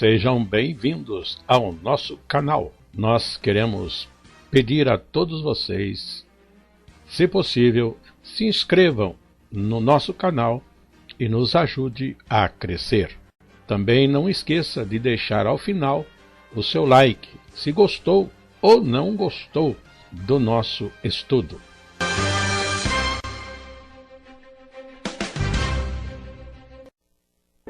Sejam bem-vindos ao nosso canal. Nós queremos pedir a todos vocês, se possível, se inscrevam no nosso canal e nos ajude a crescer. Também não esqueça de deixar ao final o seu like, se gostou ou não gostou do nosso estudo.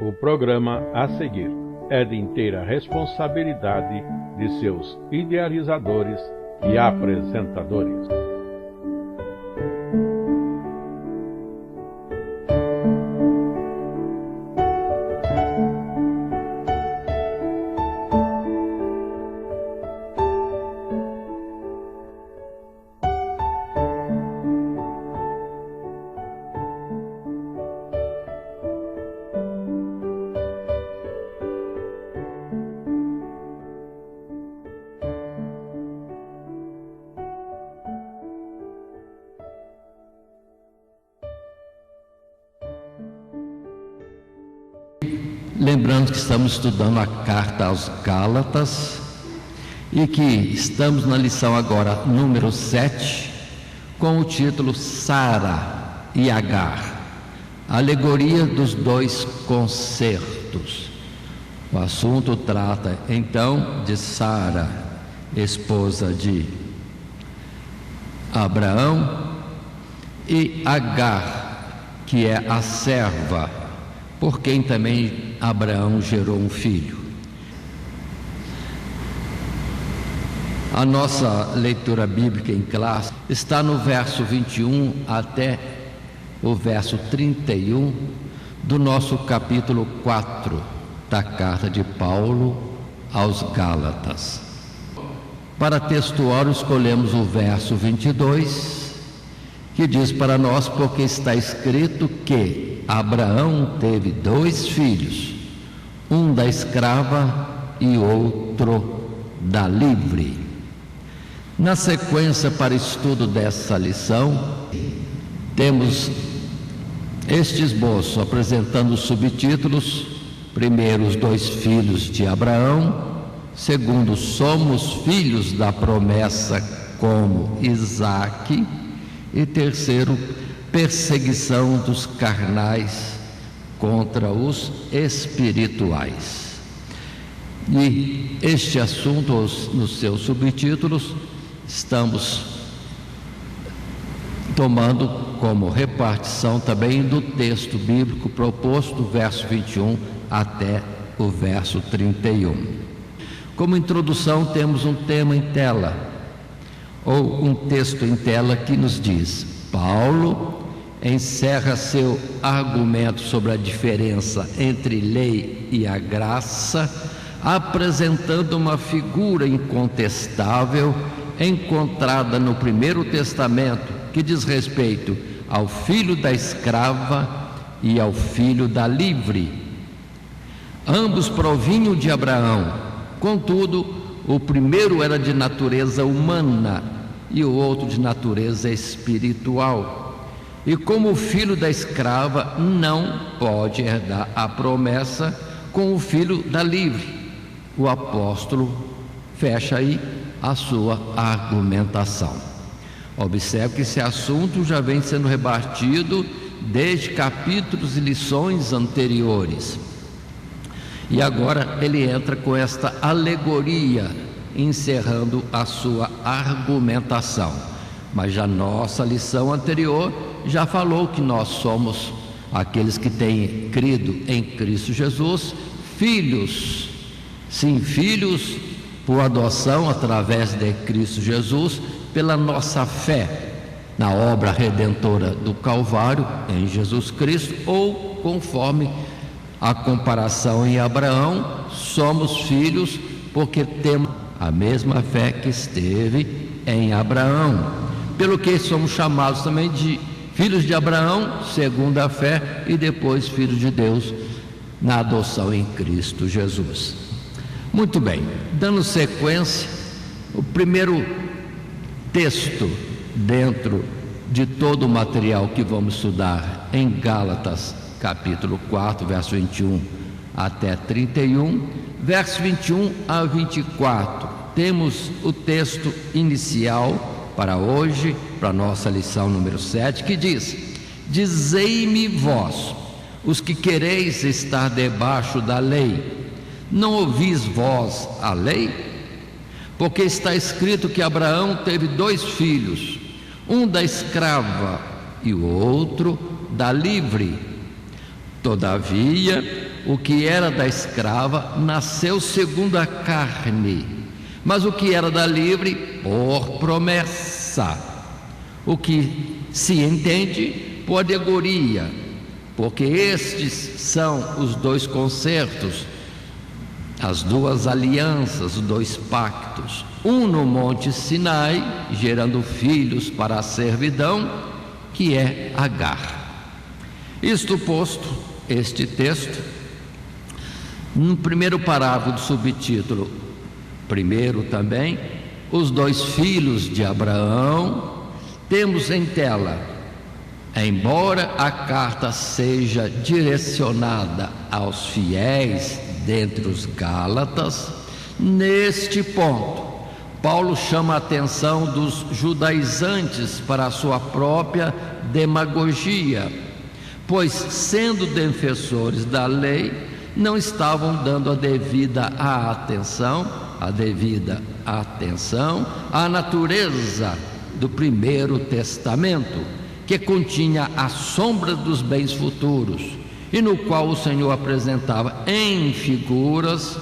O programa a seguir é de inteira responsabilidade de seus idealizadores e apresentadores. Lembrando que estamos estudando a carta aos Gálatas e que estamos na lição agora número 7, com o título Sara e Agar, alegoria dos dois concertos. O assunto trata então de Sara, esposa de Abraão, e Agar, que é a serva, por quem também Abraão gerou um filho. A nossa leitura bíblica em classe está no verso 21 até o verso 31 do nosso capítulo 4 da carta de Paulo aos Gálatas. Para textual escolhemos o verso 22, que diz para nós: porque está escrito que Abraão teve 2 filhos, um da escrava e outro da livre. Na sequência, para estudo dessa lição, temos este esboço apresentando os subtítulos: primeiro, os 2 filhos de Abraão; segundo, somos filhos da promessa como Isaque; e terceiro, perseguição dos carnais contra os espirituais. E este assunto, nos seus subtítulos, estamos tomando como repartição também do texto bíblico proposto, do verso 21 até o verso 31. Como introdução, temos um tema em tela, ou um texto em tela que nos diz: Paulo encerra seu argumento sobre a diferença entre lei e a graça, apresentando uma figura incontestável encontrada no Primeiro Testamento, que diz respeito ao filho da escrava e ao filho da livre. Ambos provinham de Abraão, contudo, o primeiro era de natureza humana e o outro de natureza espiritual. E como o filho da escrava não pode herdar a promessa com o filho da livre, o apóstolo fecha aí a sua argumentação. Observe que esse assunto já vem sendo rebatido desde capítulos e lições anteriores. E agora ele entra com esta alegoria, encerrando a sua argumentação. Mas já nossa lição anterior já falou que nós somos aqueles que têm crido em Cristo Jesus, filhos, sim, filhos por adoção através de Cristo Jesus, pela nossa fé na obra redentora do Calvário em Jesus Cristo, ou conforme a comparação em Abraão, somos filhos porque temos a mesma fé que esteve em Abraão, pelo que somos chamados também de filhos de Abraão segundo a fé, e depois filhos de Deus na adoção em Cristo Jesus. Muito bem, dando sequência, o primeiro texto dentro de todo o material que vamos estudar em Gálatas capítulo 4, verso 21 até 31, verso 21 a 24, temos o texto inicial para hoje, para a nossa lição número 7, que diz: Dizei-me vós, os que quereis estar debaixo da lei, não ouvis vós a lei? Porque está escrito que Abraão teve 2 filhos, um da escrava e o outro da livre. Todavia, o que era da escrava nasceu segundo a carne, mas o que era da livre, por promessa. O que se entende por alegoria, porque estes são os 2 concertos, as 2 alianças, os 2 pactos, um no monte Sinai, gerando filhos para a servidão, que é Agar. Isto posto, este texto, no primeiro parágrafo do subtítulo, primeiro também, os 2 filhos de Abraão, temos em tela: embora a carta seja direcionada aos fiéis dentre os Gálatas, neste ponto, Paulo chama a atenção dos judaizantes para a sua própria demagogia, pois, sendo defensores da lei, não estavam dando a devida atenção à natureza do primeiro testamento, que continha a sombra dos bens futuros, e no qual o Senhor apresentava em figuras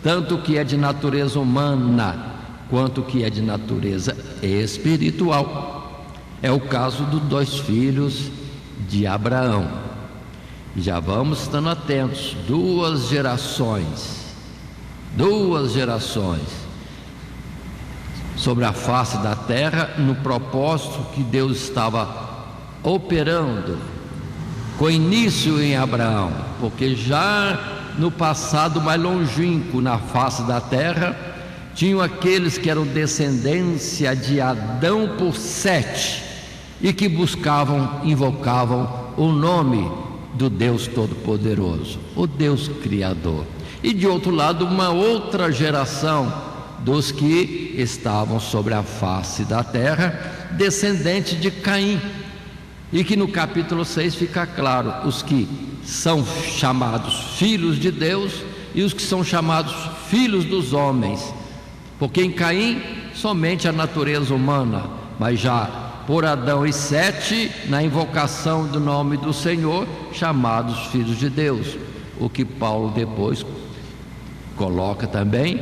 tanto o que é de natureza humana quanto o que é de natureza espiritual. É o caso dos 2 filhos de Abraão. Já vamos estando atentos, 2 gerações sobre a face da terra, no propósito que Deus estava operando com início em Abraão, porque já no passado mais longínquo, na face da terra, tinham aqueles que eram descendência de Adão por Sete, e que invocavam o nome do Deus Todo-Poderoso, o Deus Criador. E de outro lado, uma outra geração dos que estavam sobre a face da terra, descendente de Caim, e que no capítulo 6 fica claro, os que são chamados filhos de Deus e os que são chamados filhos dos homens, porque em Caim somente a natureza humana, mas já por Adão e Sete, na invocação do nome do Senhor, chamados filhos de Deus, o que Paulo depois coloca também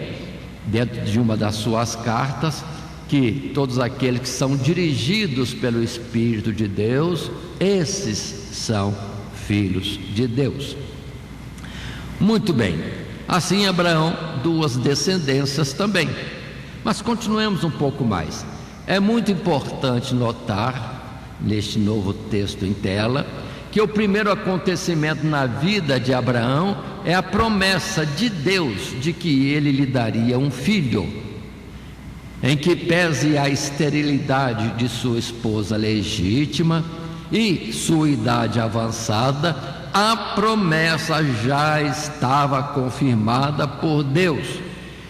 dentro de uma das suas cartas, que todos aqueles que são dirigidos pelo Espírito de Deus, esses são filhos de Deus. Muito bem, assim Abraão, 2 descendências também. Mas continuemos um pouco mais. É muito importante notar, neste novo texto em tela, que o primeiro acontecimento na vida de Abraão é a promessa de Deus de que ele lhe daria um filho, em que, pese a esterilidade de sua esposa legítima e sua idade avançada, a promessa já estava confirmada por Deus,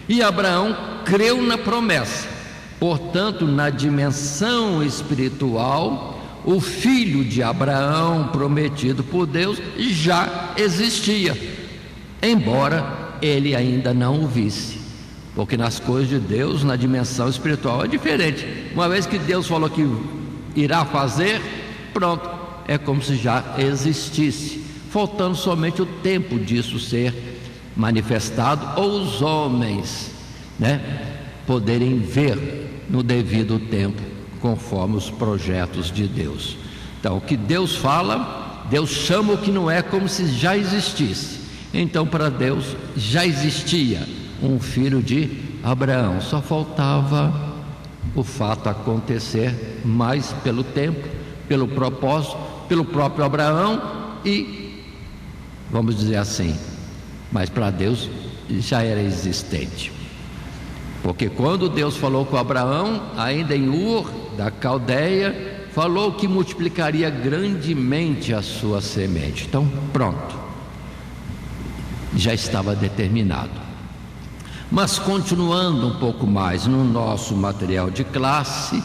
e Abraão creu na promessa. Portanto, na dimensão espiritual, o filho de Abraão prometido por Deus já existia, embora ele ainda não o visse. Porque nas coisas de Deus, na dimensão espiritual, é diferente. Uma vez que Deus falou que irá fazer, pronto, é como se já existisse, faltando somente o tempo disso ser manifestado, ou os homens, poderem ver no devido tempo, conforme os projetos de Deus. Então, o que Deus fala, Deus chama o que não é, como se já existisse. Então, para Deus já existia um filho de Abraão, só faltava o fato acontecer, mais pelo tempo, pelo propósito, pelo próprio Abraão, e vamos dizer assim, mas para Deus já era existente, porque quando Deus falou com Abraão, ainda em Ur da Caldeia, falou que multiplicaria grandemente a sua semente. Então pronto, já estava determinado. Mas continuando um pouco mais no nosso material de classe,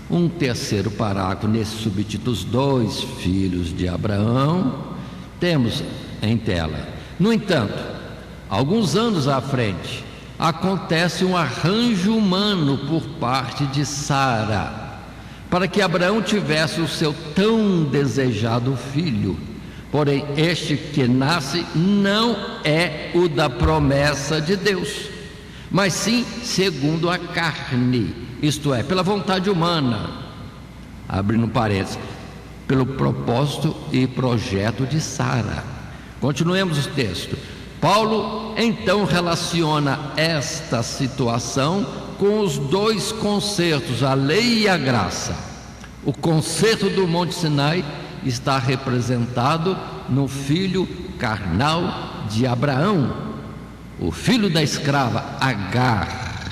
um terceiro parágrafo nesse subtítulo, os 2 filhos de Abraão, temos em tela. No entanto, alguns anos à frente, acontece um arranjo humano por parte de Sara, para que Abraão tivesse o seu tão desejado filho. Porém, este que nasce não é o da promessa de Deus, mas sim segundo a carne, isto é, pela vontade humana, abrindo parênteses, pelo propósito e projeto de Sara. Continuemos o texto. Paulo então relaciona esta situação com os 2 concertos, a lei e a graça. O concerto do Monte Sinai está representado no filho carnal de Abraão, o filho da escrava Agar,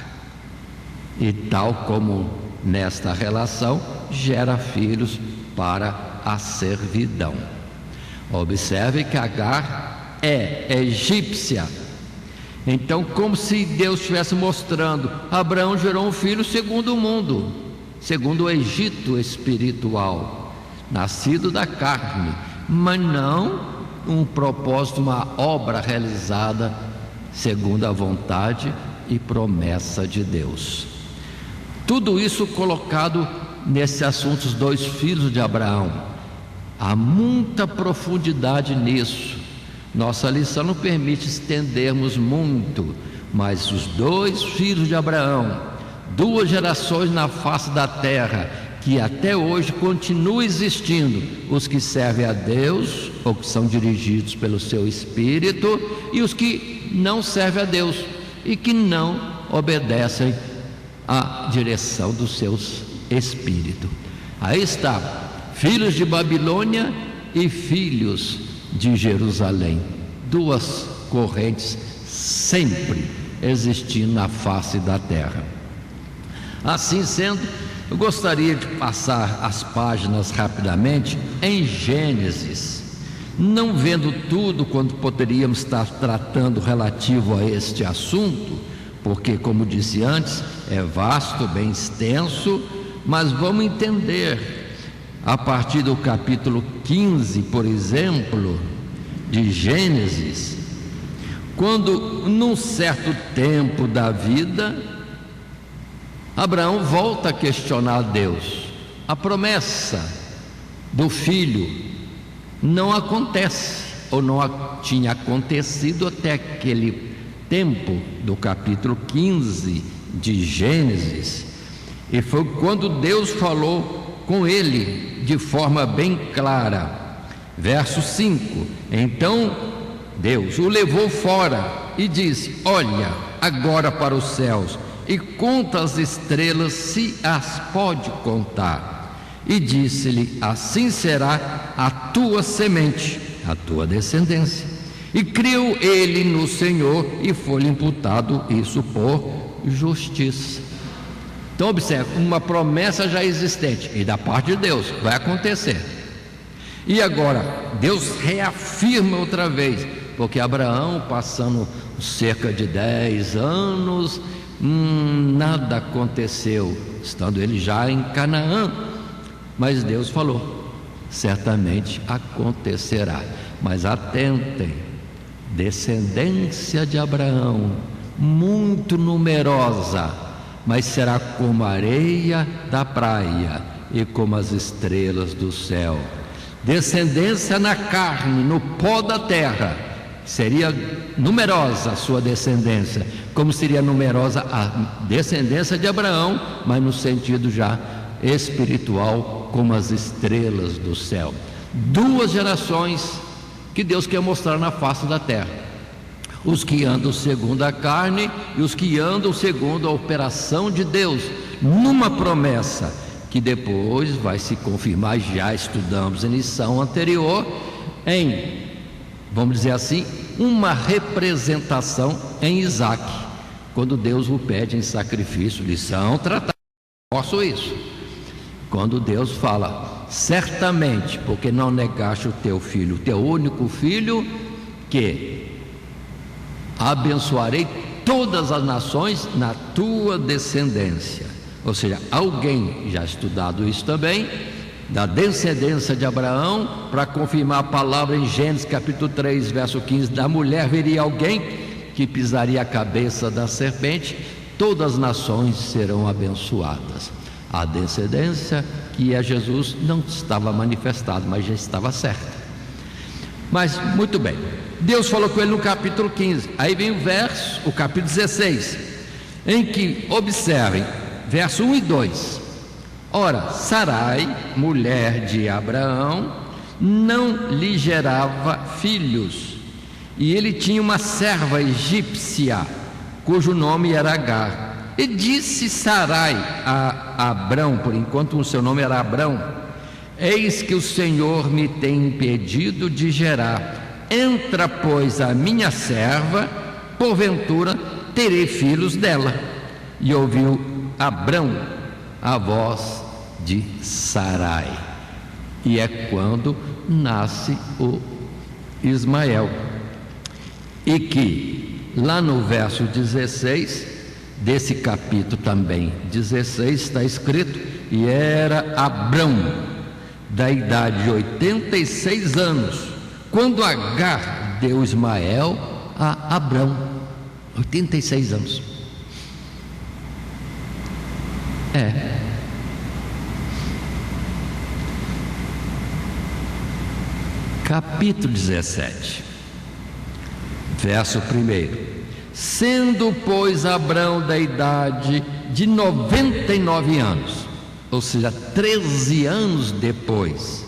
e tal como nesta relação gera filhos para a servidão. Observe que Agar é egípcia. Então, como se Deus estivesse mostrando, Abraão gerou um filho segundo o mundo, segundo o Egito espiritual, nascido da carne, mas não um propósito, uma obra realizada segundo a vontade e promessa de Deus. Tudo isso colocado nesse assunto, os 2 filhos de Abraão. Há muita profundidade nisso. Nossa lição não permite estendermos muito, mas os 2 filhos de Abraão, 2 gerações na face da terra, que até hoje continuam existindo, os que servem a Deus, ou que são dirigidos pelo seu Espírito, e os que não servem a Deus, e que não obedecem à direção dos seus espíritos. Aí está, filhos de Babilônia e filhos de Jerusalém, 2 correntes sempre existindo na face da terra. Assim sendo, eu gostaria de passar as páginas rapidamente em Gênesis, não vendo tudo quanto poderíamos estar tratando relativo a este assunto, porque, como disse antes, é vasto, bem extenso, mas vamos entender a partir do capítulo 15, por exemplo, de Gênesis, quando num certo tempo da vida, Abraão volta a questionar Deus. A promessa do filho não acontece, ou não tinha acontecido até aquele tempo do capítulo 15 de Gênesis, e foi quando Deus falou com ele de forma bem clara. Verso 5: então Deus o levou fora e disse: olha agora para os céus e conta as estrelas, se as pode contar. E disse-lhe: assim será a tua semente, a tua descendência. E creu ele no Senhor, e foi-lhe imputado isso por justiça. Então observe, uma promessa já existente, e da parte de Deus, vai acontecer. E agora, Deus reafirma outra vez, porque Abraão, passando cerca de 10 anos, nada aconteceu, estando ele já em Canaã. Mas Deus falou: certamente acontecerá. Mas atentem, descendência de Abraão, muito numerosa, mas será como a areia da praia e como as estrelas do céu. Descendência na carne, no pó da terra, seria numerosa a sua descendência, como seria numerosa a descendência de Abraão, mas no sentido já espiritual, como as estrelas do céu. 2 gerações que Deus quer mostrar na face da terra: os que andam segundo a carne e os que andam segundo a operação de Deus, numa promessa que depois vai se confirmar. Já estudamos em lição anterior, em, vamos dizer assim, uma representação em Isaac, quando Deus o pede em sacrifício. Lição tratada, posso isso, quando Deus fala: certamente, porque não negaste o teu filho, o teu único filho, que abençoarei todas as nações na tua descendência. Ou seja, alguém já estudado isso também, da descendência de Abraão, para confirmar a palavra em Gênesis capítulo 3, verso 15, da mulher viria alguém que pisaria a cabeça da serpente, todas as nações serão abençoadas. A descendência, que é Jesus, não estava manifestada, mas já estava certa. Mas, muito bem, Deus falou com ele no capítulo 15, aí vem o capítulo 16, em que, observem, verso 1 e 2, ora, Sarai, mulher de Abraão, não lhe gerava filhos, e ele tinha uma serva egípcia, cujo nome era Agar, e disse Sarai a Abrão, por enquanto o seu nome era Abrão, eis que o Senhor me tem impedido de gerar, entra pois a minha serva, porventura terei filhos dela. E ouviu Abrão a voz de Sarai, e é quando nasce o Ismael, e que lá no verso 16 desse capítulo também 16 está escrito: e era Abrão da idade de 86 anos quando Agar deu Ismael a Abrão. 86 anos. Capítulo 17, verso 1: sendo pois Abrão da idade de 99 anos, ou seja, 13 anos depois,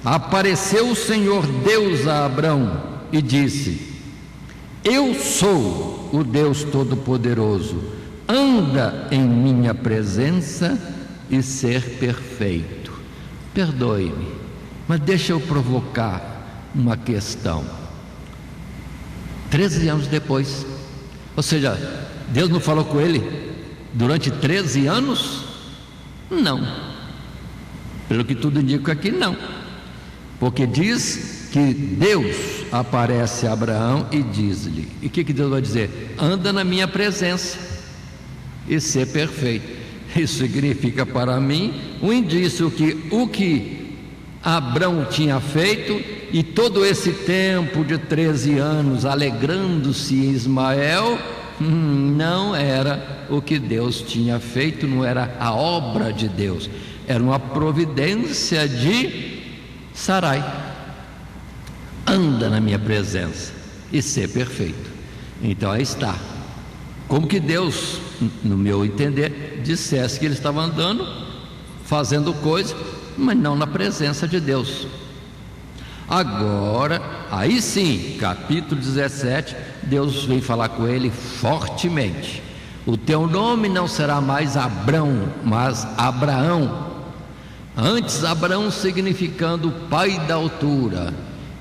apareceu o Senhor Deus a Abrão e disse: eu sou o Deus Todo-Poderoso, anda em minha presença e ser perfeito. Perdoe-me, mas deixa eu provocar uma questão. 13 anos depois, ou seja, Deus não falou com ele durante 13 anos? Não, pelo que tudo indica aqui, não, porque diz que Deus aparece a Abraão e diz-lhe, e o que Deus vai dizer? Anda na minha presença e ser perfeito. Isso significa para mim um indício que o que Abrão tinha feito, e todo esse tempo de 13 anos alegrando-se em Ismael, não era o que Deus tinha feito, não era a obra de Deus, era uma providência de Sarai. Anda na minha presença e ser perfeito. Então aí está, como que Deus, no meu entender, dissesse que ele estava andando, fazendo coisa, mas não na presença de Deus. Agora, aí sim, capítulo 17, Deus vem falar com ele fortemente: o teu nome não será mais Abrão, mas Abraão. Antes Abraão significando pai da altura,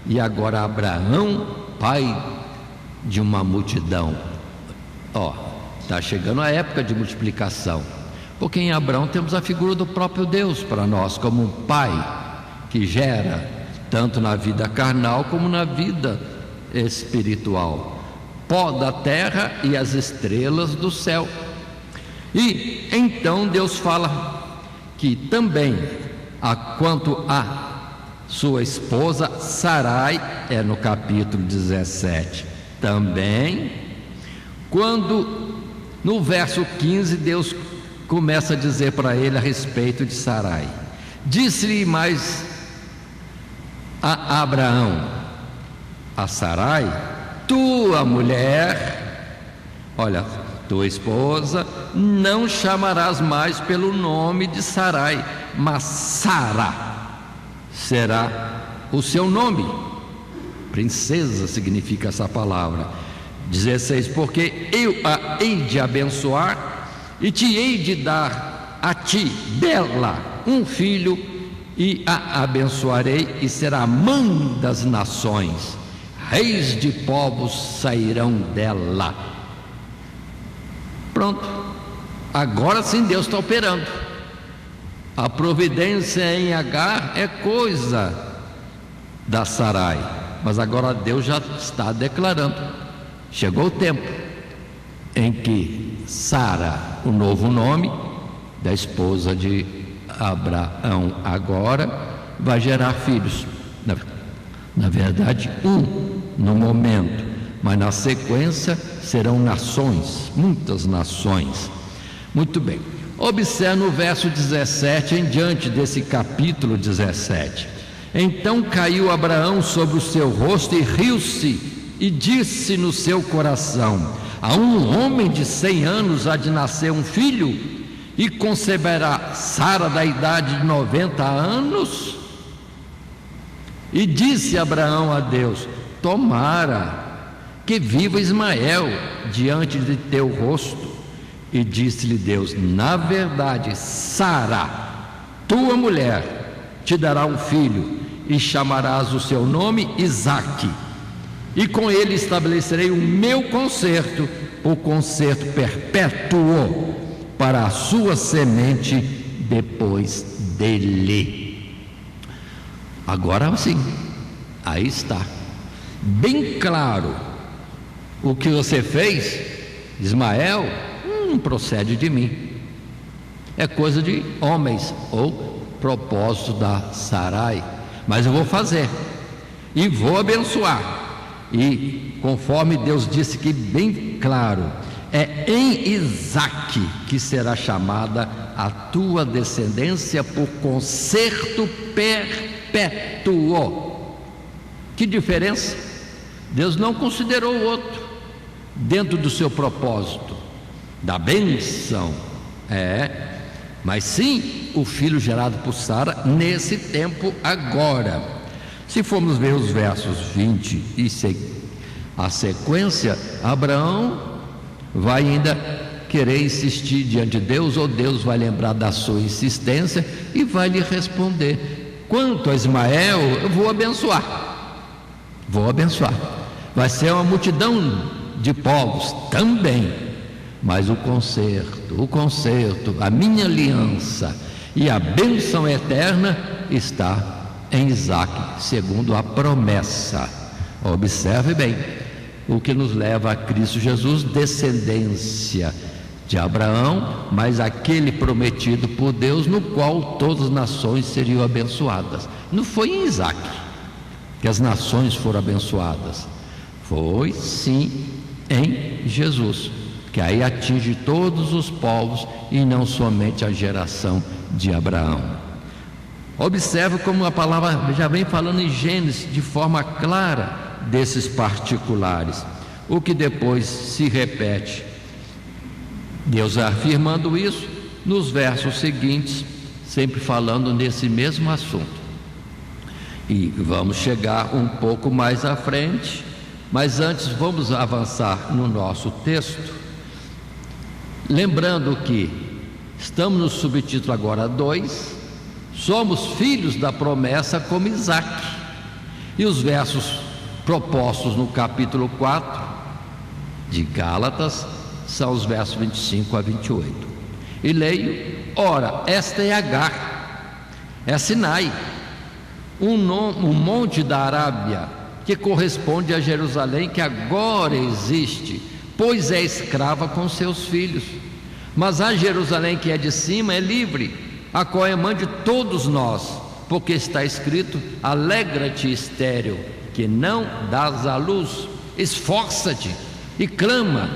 e agora Abraão, pai de uma multidão. Está chegando a época de multiplicação, porque em Abraão temos a figura do próprio Deus para nós, como um pai que gera, tanto na vida carnal como na vida espiritual, pó da terra e as estrelas do céu. E então Deus fala que também, quanto a sua esposa Sarai, é no capítulo 17 também, quando no verso 15 Deus começa a dizer para ele a respeito de Sarai: disse-lhe mais a Abraão, a Sarai: tua mulher, olha, tua esposa, não chamarás mais pelo nome de Sarai, mas Sara será o seu nome. Princesa significa essa palavra. 16: porque eu a hei de abençoar e te hei de dar a ti dela um filho, e a abençoarei e será mãe das nações, reis de povos sairão dela. Pronto, agora sim Deus está operando. A providência em Agar é coisa da Sarai, mas agora Deus já está declarando: chegou o tempo em que Sara, o novo nome da esposa de Abraão agora, vai gerar filhos. Na verdade, no momento, mas na sequência serão nações, muitas nações. Muito bem, observe no verso 17 em diante desse capítulo 17. Então caiu Abraão sobre o seu rosto e riu-se, e disse no seu coração: a um homem de 100 anos há de nascer um filho, e conceberá Sara da idade de 90 anos? E disse Abraão a Deus: tomara que viva Ismael diante de teu rosto. E disse-lhe Deus: na verdade, Sara, tua mulher, te dará um filho, e chamarás o seu nome Isaque, e com ele estabelecerei o meu concerto, o concerto perpétuo para a sua semente depois dele. Agora sim, aí está bem claro: o que você fez, Ismael, não procede de mim, é coisa de homens, ou propósito da Sarai, mas eu vou fazer e vou abençoar. E conforme Deus disse que bem claro, é em Isaque que será chamada a tua descendência por concerto perpétuo. Que diferença! Deus não considerou o outro dentro do seu propósito da bênção, mas sim o filho gerado por Sara nesse tempo agora. Se formos ver os versos 20 e a sequência, Abraão vai ainda querer insistir diante de Deus, ou Deus vai lembrar da sua insistência e vai lhe responder: quanto a Ismael, eu vou abençoar, vai ser uma multidão de povos também, mas o concerto, a minha aliança e a bênção eterna está em Isaque, segundo a promessa. Observe bem, o que nos leva a Cristo Jesus, descendência de Abraão, mas aquele prometido por Deus, no qual todas as nações seriam abençoadas. Não foi em Isaque que as nações foram abençoadas, foi sim em Jesus, que aí atinge todos os povos e não somente a geração de Abraão. Observe como a palavra já vem falando em Gênesis de forma clara desses particulares, o que depois se repete, Deus afirmando isso nos versos seguintes, sempre falando nesse mesmo assunto. E vamos chegar um pouco mais à frente, mas antes vamos avançar no nosso texto, lembrando que estamos no subtítulo agora 2, somos filhos da promessa como Isaque, e os versos propostos no capítulo 4 de Gálatas são os versos 25 a 28. E leio: ora, esta é Agar, é Sinai, um monte da Arábia, que corresponde a Jerusalém, que agora existe, pois é escrava com seus filhos. Mas a Jerusalém que é de cima é livre, a qual é mãe de todos nós, porque está escrito: alegra-te, estéril, que não dás à luz, esforça-te e clama,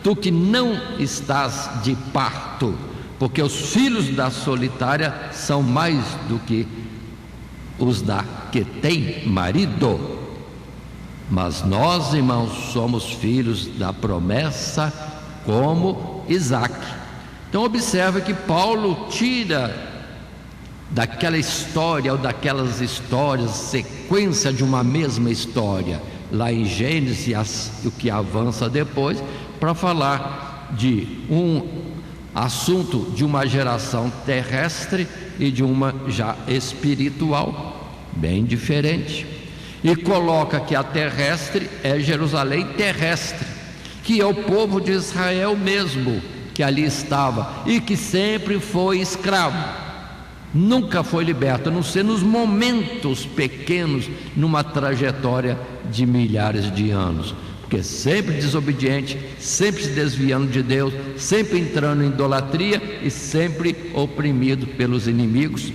tu que não estás de parto, porque os filhos da solitária são mais do que os da que tem marido. Mas nós, irmãos, somos filhos da promessa como Isaque. Então observe que Paulo tira daquela história ou daquelas histórias, sequência de uma mesma história, lá em Gênesis, o que avança depois, para falar de um assunto de uma geração terrestre e de uma já espiritual, bem diferente. E coloca que a terrestre é Jerusalém terrestre, que é o povo de Israel mesmo, que ali estava e que sempre foi escravo, nunca foi liberto, a não ser nos momentos pequenos, numa trajetória de milhares de anos, porque porque sempre desobediente, sempre se desviando de Deus, sempre entrando em idolatria e sempre oprimido pelos inimigos,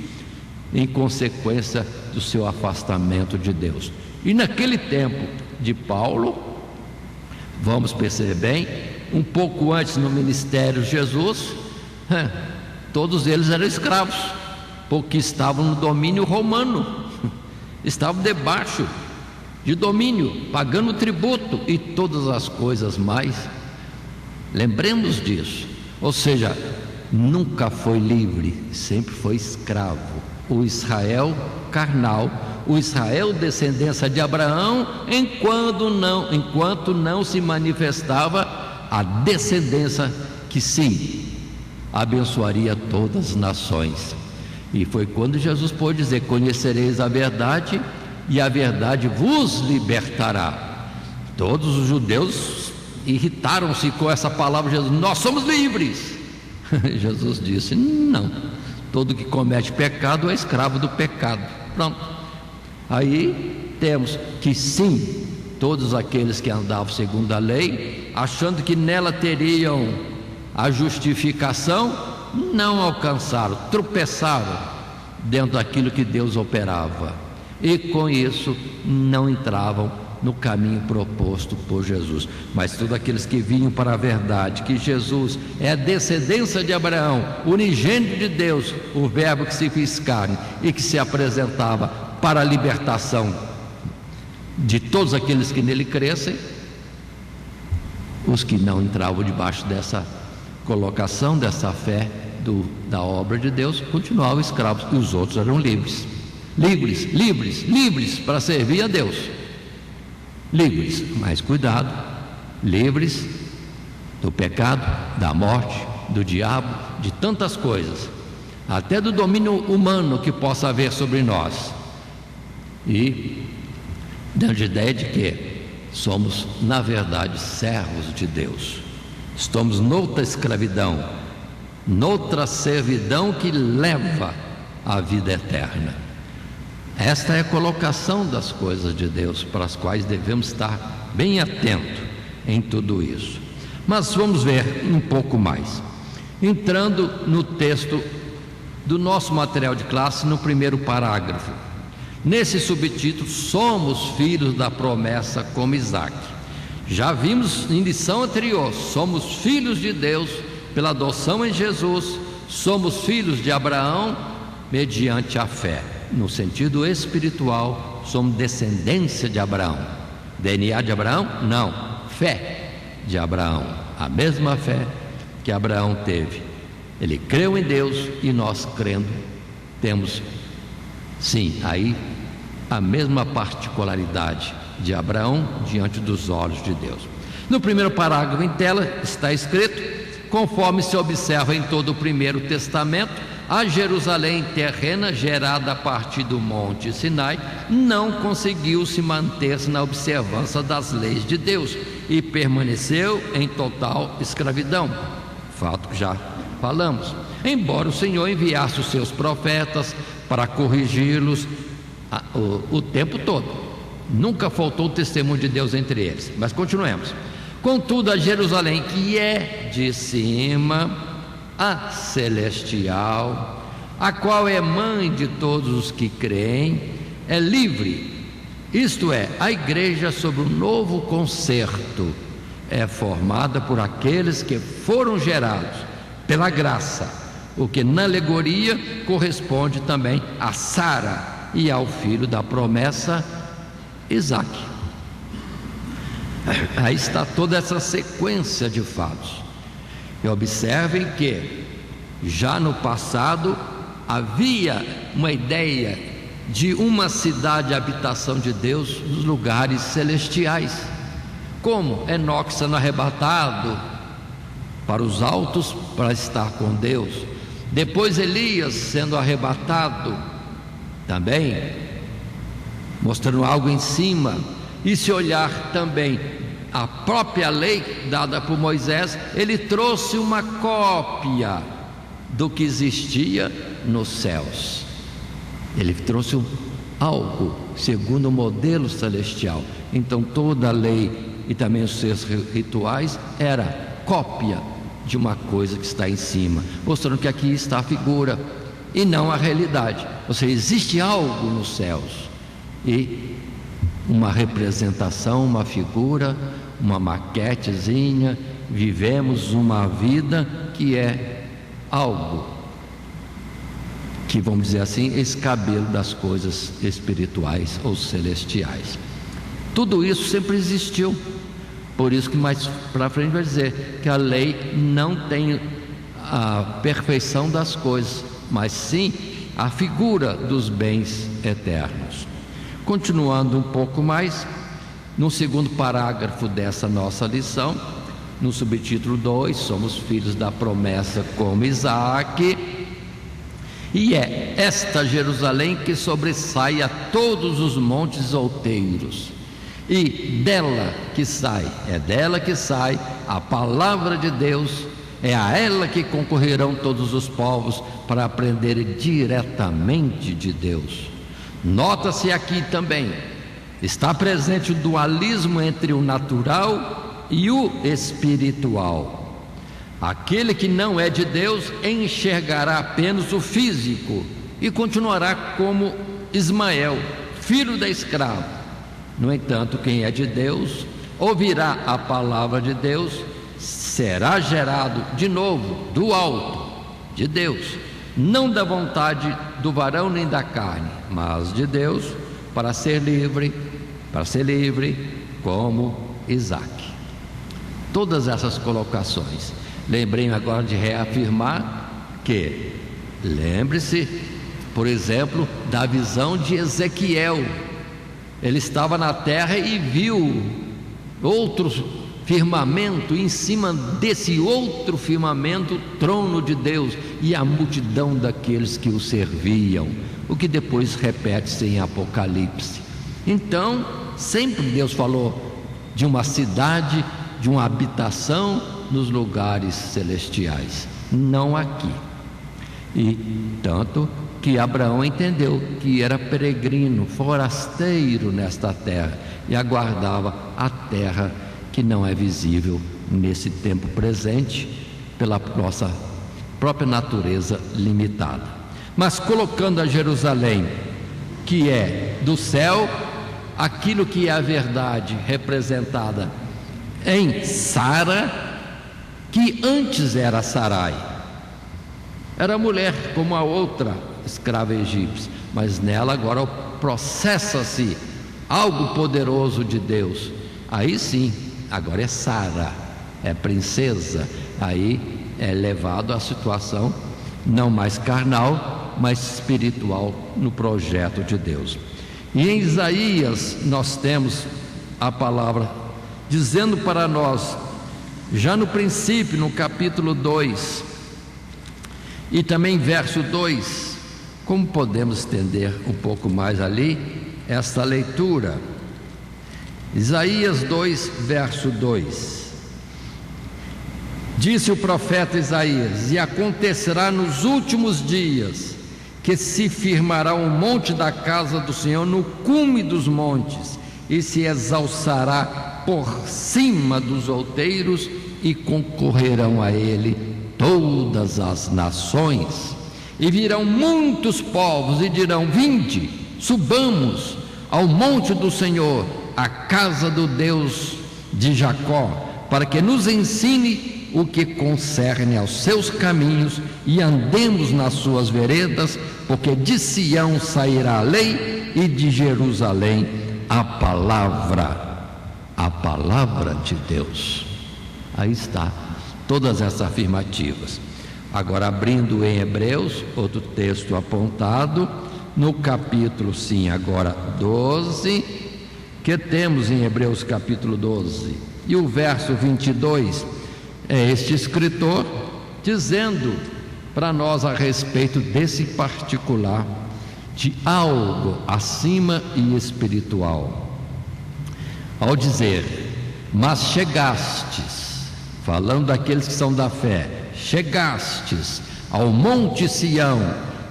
em consequência do seu afastamento de Deus. E naquele tempo de Paulo, vamos perceber bem, um pouco antes no ministério de Jesus, todos eles eram escravos, porque estavam no domínio romano, estavam debaixo de domínio, pagando tributo e todas as coisas mais. Lembremos disso. Ou seja, nunca foi livre, sempre foi escravo. O Israel carnal, o Israel descendência de Abraão, enquanto não se manifestava a descendência que sim abençoaria todas as nações. E foi quando Jesus pôde dizer: conhecereis a verdade e a verdade vos libertará. Todos os judeus irritaram-se com essa palavra de Jesus: nós somos livres. Jesus disse: não, todo que comete pecado é escravo do pecado. Pronto. Aí temos que sim, todos aqueles que andavam segundo a lei, achando que nela teriam a justificação, não alcançaram, tropeçaram dentro daquilo que Deus operava, e com isso não entravam no caminho proposto por Jesus. Mas todos aqueles que vinham para a verdade, que Jesus é a descendência de Abraão, unigênito de Deus, o verbo que se fez carne e que se apresentava para a libertação de todos aqueles que nele crescem, os que não entravam debaixo dessa colocação, dessa fé da obra de Deus, continuavam escravos, e os outros eram livres para servir a Deus. Livres, mas cuidado, livres do pecado, da morte, do diabo, de tantas coisas, até do domínio humano que possa haver sobre nós, e dando a ideia de que somos, na verdade, servos de Deus. Estamos noutra escravidão, noutra servidão que leva à vida eterna. Esta é a colocação das coisas de Deus, para as quais devemos estar bem atentos em tudo isso. Mas vamos ver um pouco mais, entrando no texto do nosso material de classe, no primeiro parágrafo. Nesse subtítulo: somos filhos da promessa como Isaac. Já vimos em lição anterior: somos filhos de Deus pela adoção em Jesus, somos filhos de Abraão mediante a fé. No sentido espiritual, somos descendência de Abraão. DNA de Abraão? Não, fé de Abraão, a mesma fé que Abraão teve. Ele creu em Deus e nós, crendo, temos sim aí a mesma particularidade de Abraão diante dos olhos de Deus. No primeiro parágrafo em tela está escrito: conforme se observa em todo o Primeiro Testamento, a Jerusalém terrena, gerada a partir do Monte Sinai, não conseguiu se manter-se na observância das leis de Deus e permaneceu em total escravidão, fato que já falamos, embora o Senhor enviasse os seus profetas para corrigi-los o tempo todo. Nunca faltou o testemunho de Deus entre eles. Mas continuemos. Contudo, a Jerusalém, que é de cima, a celestial, a qual é mãe de todos os que creem, é livre. Isto é, a igreja sob o novo concerto é formada por aqueles que foram gerados pela graça, o que na alegoria corresponde também a Sara e ao filho da promessa, Isaac. Aí está toda essa sequência de fatos. E observem que já no passado havia uma ideia de uma cidade, habitação de Deus nos lugares celestiais, como Enoque sendo arrebatado para os altos para estar com Deus, depois Elias sendo arrebatado também, mostrando algo em cima. E se olhar também a própria lei dada por Moisés, ele trouxe uma cópia do que existia nos céus. Ele trouxe algo segundo o modelo celestial. Então toda a lei e também os seus rituais era cópia de uma coisa que está em cima, mostrando que aqui está a figura e não a realidade. Ou seja, existe algo nos céus e uma representação, uma figura, uma maquetezinha. Vivemos uma vida que é algo que, vamos dizer assim, escabelo das coisas espirituais ou celestiais. Tudo isso sempre existiu. Por isso que mais para frente vai dizer que a lei não tem a perfeição das coisas, mas sim a figura dos bens eternos. Continuando um pouco mais, no segundo parágrafo dessa nossa lição, no subtítulo 2, somos filhos da promessa como Isaque, e é esta Jerusalém que sobressai a todos os montes outeiros, e dela que sai a palavra de Deus, é a ela que concorrerão todos os povos para aprenderem diretamente de Deus. Nota-se aqui também, está presente o dualismo entre o natural e o espiritual. Aquele que não é de Deus enxergará apenas o físico e continuará como Ismael, filho da escrava. No entanto, quem é de Deus ouvirá a palavra de Deus, será gerado de novo do alto, de Deus, não da vontade do varão nem da carne, mas de Deus, para ser livre como Isaque. Todas essas colocações. Lembrei agora de reafirmar que, lembre-se, por exemplo, da visão de Ezequiel. Ele estava na terra e viu outro firmamento, e em cima desse outro firmamento, o trono de Deus e a multidão daqueles que o serviam, o que depois repete-se em Apocalipse. Então, sempre Deus falou de uma cidade, de uma habitação nos lugares celestiais, não aqui. E tanto que Abraão entendeu que era peregrino, forasteiro nesta terra, e aguardava a terra que não é visível nesse tempo presente pela nossa própria natureza limitada. Mas colocando a Jerusalém, que é do céu, aquilo que é a verdade representada em Sara, que antes era Sarai, era mulher como a outra escrava egípcia, mas nela agora processa-se algo poderoso de Deus. Aí sim, agora é Sara, é princesa. Aí é levado à situação não mais carnal, mas espiritual no projeto de Deus. E em Isaías nós temos a palavra dizendo para nós, já no princípio, no capítulo 2 e também verso 2, como podemos estender um pouco mais ali esta leitura? Isaías 2, verso 2: disse o profeta Isaías: e acontecerá nos últimos dias que se firmará o monte da casa do Senhor no cume dos montes, e se exalçará por cima dos outeiros, e concorrerão a ele todas as nações. E virão muitos povos e dirão: vinde, subamos ao monte do Senhor, a casa do Deus de Jacó, para que nos ensine o que concerne aos seus caminhos e andemos nas suas veredas, porque de Sião sairá a lei e de Jerusalém a palavra de Deus. Aí está, todas essas afirmativas. Agora, abrindo em Hebreus, outro texto apontado, no capítulo, sim, agora 12, que temos em Hebreus capítulo 12, e o verso 22, é este escritor dizendo para nós a respeito desse particular, de algo acima e espiritual, ao dizer: mas chegastes, falando daqueles que são da fé, chegastes ao monte Sião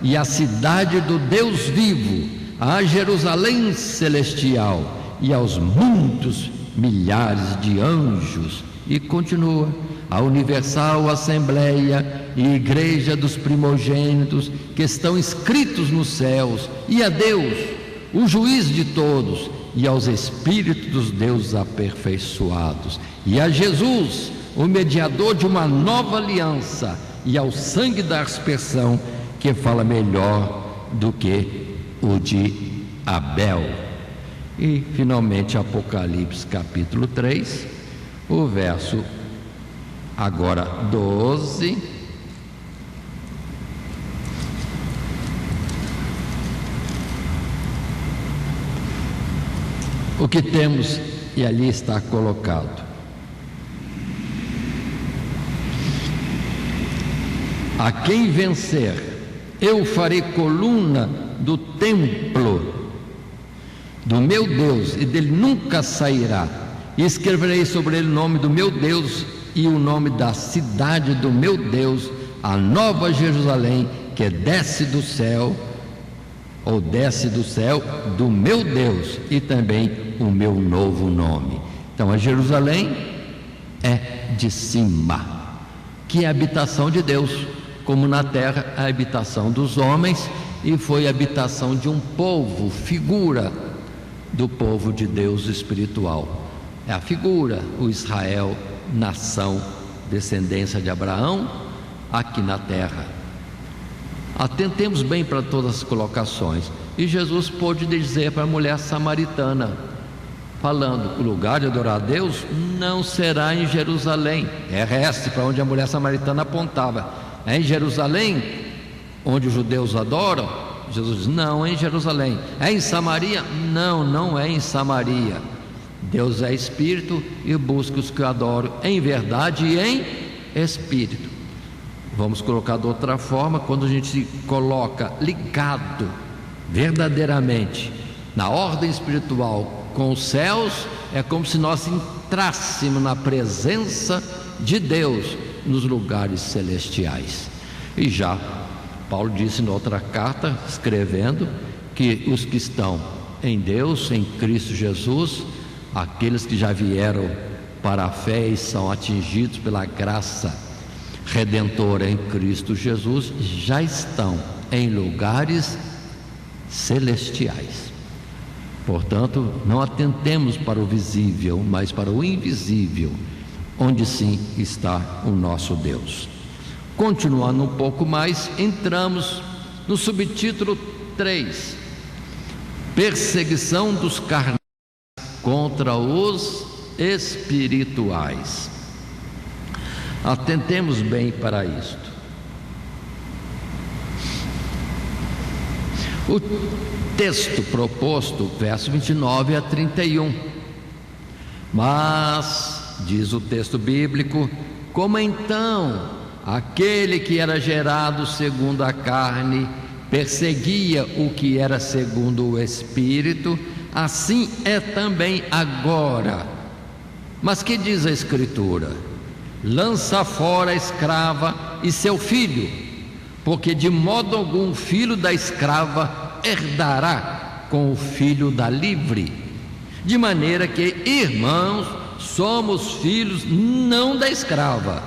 e à cidade do Deus vivo, a Jerusalém celestial e aos muitos milhares de anjos. E continua: a universal assembleia e igreja dos primogênitos que estão inscritos nos céus, e a Deus, o juiz de todos, e aos espíritos dos deuses aperfeiçoados, e a Jesus, o mediador de uma nova aliança, e ao sangue da aspersão, que fala melhor do que o de Abel. E finalmente Apocalipse capítulo 3, o verso agora 12. O que temos, e ali está colocado: a quem vencer, eu farei coluna do templo do meu Deus, e dele nunca sairá, e escreverei sobre ele o nome do meu Deus e o nome da cidade do meu Deus, a nova Jerusalém, que desce do céu, ou desce do céu do meu Deus, e também o meu novo nome. Então a Jerusalém é de cima, que é a habitação de Deus, como na terra a habitação dos homens, e foi a habitação de um povo, figura do povo de Deus espiritual. É a figura, o Israel, nação, descendência de Abraão, aqui na terra. Atentemos bem para todas as colocações. E Jesus pôde dizer para a mulher samaritana, falando: o lugar de adorar a Deus não será em Jerusalém. É resto para onde a mulher samaritana apontava. É em Jerusalém onde os judeus adoram? Jesus diz: não, é em Jerusalém. É em Samaria? Não, não é em Samaria. Deus é espírito e busca os que o adoram em verdade e em espírito. Vamos colocar de outra forma: quando a gente se coloca ligado verdadeiramente na ordem espiritual com os céus, é como se nós entrássemos na presença de Deus nos lugares celestiais. E já Paulo disse em outra carta, escrevendo, que os que estão em Deus, em Cristo Jesus, aqueles que já vieram para a fé e são atingidos pela graça redentora em Cristo Jesus, já estão em lugares celestiais. Portanto, não atentemos para o visível, mas para o invisível, onde sim está o nosso Deus. Continuando um pouco mais, entramos no subtítulo 3: perseguição dos carnais contra os espirituais. Atentemos bem para isto. O texto proposto, verso 29 a 31. Mas, diz o texto bíblico, como então aquele que era gerado segundo a carne perseguia o que era segundo o Espírito, assim é também agora. Mas que diz a Escritura? Lança fora a escrava e seu filho, porque de modo algum o filho da escrava herdará com o filho da livre. De maneira que, irmãos, somos filhos não da escrava,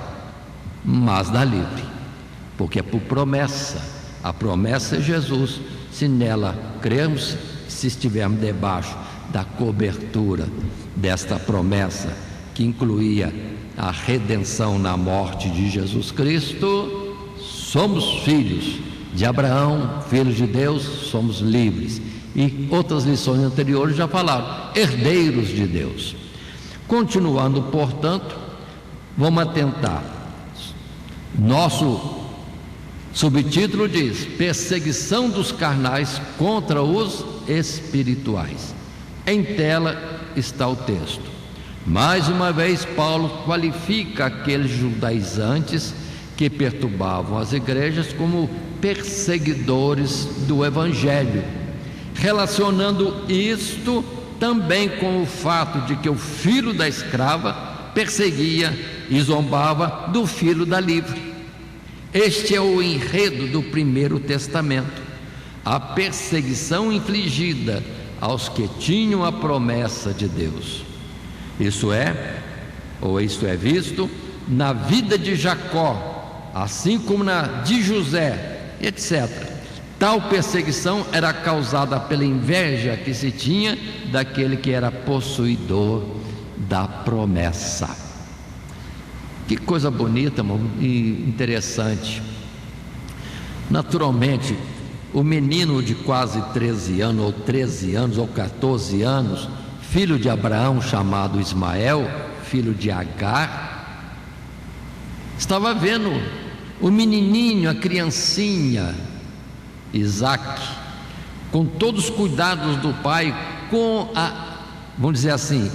mas da livre, porque é por promessa. A promessa é Jesus. Se nela cremos, se estivermos debaixo da cobertura desta promessa, que incluía a redenção na morte de Jesus Cristo, somos filhos de Abraão, filhos de Deus, somos livres. E outras lições anteriores já falaram, herdeiros de Deus. Continuando, portanto, vamos atentar. Nosso subtítulo diz: perseguição dos carnais contra os espirituais. Em tela está o texto. Mais uma vez, Paulo qualifica aqueles judaizantes que perturbavam as igrejas como perseguidores do Evangelho, relacionando isto também com o fato de que o filho da escrava perseguia e zombava do filho da livre. Este é o enredo do Primeiro Testamento, a perseguição infligida aos que tinham a promessa de Deus. Isto é visto na vida de Jacó, assim como na de José, etc. Tal perseguição era causada pela inveja que se tinha daquele que era possuidor da promessa. Que coisa bonita, irmão, e interessante. Naturalmente, o menino de quase 13 anos, ou 13 anos, ou 14 anos, filho de Abraão, chamado Ismael, filho de Agar, estava vendo o menininho, a criancinha, Isaac, com todos os cuidados do pai, com vamos dizer assim,